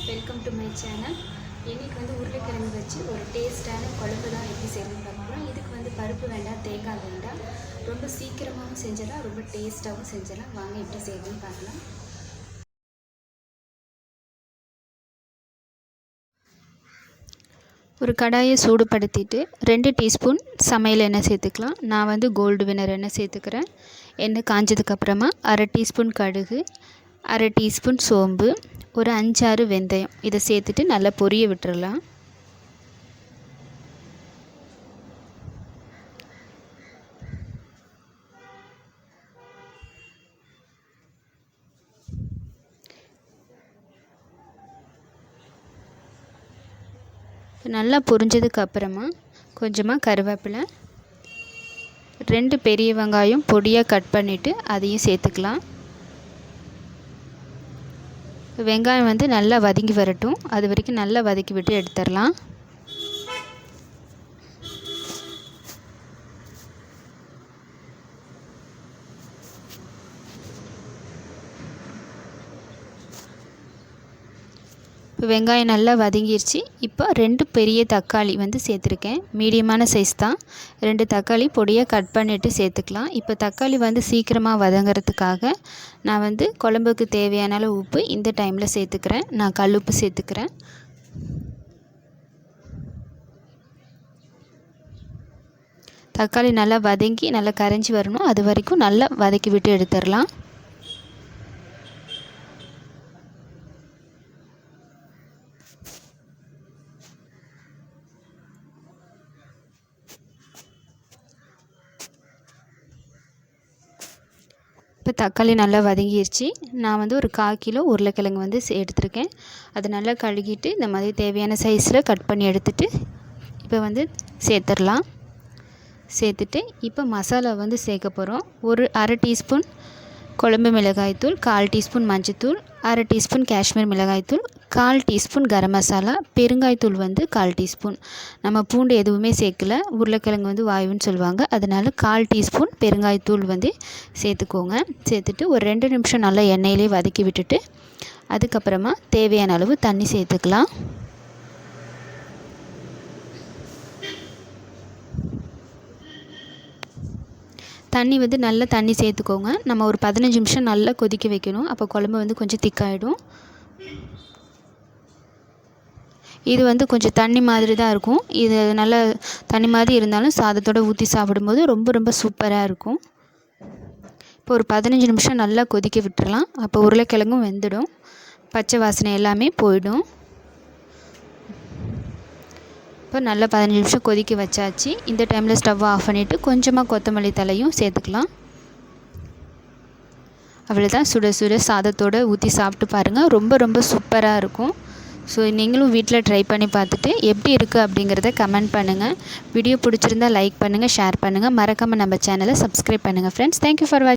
Welcome to my channel. இன்றைக்கி உருளைக்கிழங்கு வச்சு ஒரு டேஸ்ட்டான குழம்பு தான் எப்படி செய்யணும்னு பார்க்குறோம். இதுக்கு பருப்பு வேண்டாம், தேங்காய் வேண்டாம், ரொம்ப சீக்கிரமாகவும் செஞ்சிடலாம், ரொம்ப டேஸ்ட்டாகவும் செஞ்சிடலாம். வாங்க எப்படி செய்யணும்னு பார்க்கலாம். ஒரு கடாயை சூடுபடுத்திட்டு 2 டீஸ்பூன் சமையல் எண்ணெய் சேர்த்துக்கலாம். நான் கோல்டு வினர் எண்ணெய் சேர்த்துக்கிறேன். எண்ணெய் காஞ்சதுக்கப்புறமா 1/2 டீஸ்பூன் கடுகு, 1/2 டீஸ்பூன் சோம்பு, ஒரு 5-6 வெந்தயம் இதை சேர்த்துட்டு நல்லா பொரிய விட்டுறலாம். நல்லா பொரிஞ்சதுக்கு அப்புறமா கொஞ்சமாக கருவேப்பிலை, 2 பெரிய வெங்காயம் பொடியாக கட் பண்ணிவிட்டு அதையும் சேர்த்துக்கலாம். வெங்காயம் நல்லா வதங்கி வரட்டும், அது வரைக்கும் நல்லா வதக்கி விட்டு எடுத்துடலாம். இப்போ வெங்காயம் நல்லா வதங்கிருச்சு. இப்போ 2 பெரிய தக்காளி சேர்த்துருக்கேன். மீடியமான சைஸ் தான். 2 தக்காளி பொடியாக கட் பண்ணிவிட்டு சேர்த்துக்கலாம். இப்போ தக்காளி சீக்கிரமாக வதங்கிறதுக்காக நான் குழம்புக்கு தேவையான அளவு உப்பு இந்த டைமில் சேர்த்துக்கிறேன். நான் கல்லுப்பு சேர்த்துக்கிறேன். தக்காளி நல்லா வதங்கி நல்லா கரைஞ்சி வரணும், அது வரைக்கும் நல்லா வதக்கி விட்டு எடுத்துடலாம். இப்போ தக்காளி நல்லா வதங்கிருச்சு. நான் ஒரு 1/4 கிலோ உருளைக்கிழங்கு எடுத்திருக்கேன். அது நல்லா கழுகிட்டு இந்த மாதிரி தேவையான சைஸில் கட் பண்ணி எடுத்துட்டு இப்போ சேர்த்துடலாம். சேர்த்துட்டு இப்போ மசாலா சேர்க்க போகிறோம். ஒரு 1/2 டீஸ்பூன் குழம்பு மிளகாய்த்தூள், 1/4 டீஸ்பூன் மஞ்சத்தூள், 1/2 டீஸ்பூன் காஷ்மீர் மிளகாய்த்தூள், 1/4 டீஸ்பூன் கரம் மசாலா, பெருங்காய்த்தூள் 1/4 டீஸ்பூன். நம்ம பூண்டு எதுவுமே சேர்க்கல, உருளைக்கிழங்கு வாயுன்னு சொல்லுவாங்க, அதனால் 1/4 டீஸ்பூன் பெருங்காய்த்தூள் சேர்த்துக்கோங்க. சேர்த்துட்டு ஒரு 2 நிமிஷம் நல்லா எண்ணெயிலே வதக்கி விட்டுட்டு அதுக்கப்புறமா தேவையான அளவு தண்ணி சேர்த்துக்கலாம். தண்ணி நல்ல தண்ணி சேர்த்துக்கோங்க. நம்ம ஒரு 15 நிமிஷம் நல்லா கொதிக்க வைக்கணும். அப்போ குழம்பு கொஞ்சம் திக்காயிடும். இது கொஞ்சம் தண்ணி மாதிரி தான் இருக்கும். இது நல்லா தண்ணி மாதிரி இருந்தாலும் சாதத்தோடு ஊற்றி சாப்பிடும்போது ரொம்ப ரொம்ப சூப்பராக இருக்கும். இப்போ ஒரு 15 நிமிஷம் நல்லா கொதிக்க விட்டுறலாம். அப்போ உருளைக்கிழங்கும் வெந்துடும், பச்சை வாசனை எல்லாமே போயிடும். இப்போ நல்லா 15 நிமிஷம் கொதிக்க வச்சாச்சு. இந்த டைமில் ஸ்டவ் ஆஃப் பண்ணிவிட்டு கொஞ்சமாக கொத்தமல்லி தலையும் சேர்த்துக்கலாம். அவ்வளோதான், சுட சுட சாதத்தோடு ஊற்றி சாப்பிட்டு பாருங்கள், ரொம்ப ரொம்ப சூப்பராக இருக்கும். ஸோ நீங்களும் வீட்டில் ட்ரை பண்ணி பார்த்துட்டு எப்படி இருக்குது அப்படிங்கிறத கமெண்ட் பண்ணுங்கள். வீடியோ பிடிச்சிருந்தால் லைக் பண்ணுங்கள், ஷேர் பண்ணுங்கள், மறக்காமல் நம்ம சேனலை சப்ஸ்கிரைப் பண்ணுங்கள் ஃப்ரெண்ட்ஸ். தேங்க்யூ ஃபார் வாட்சிங்.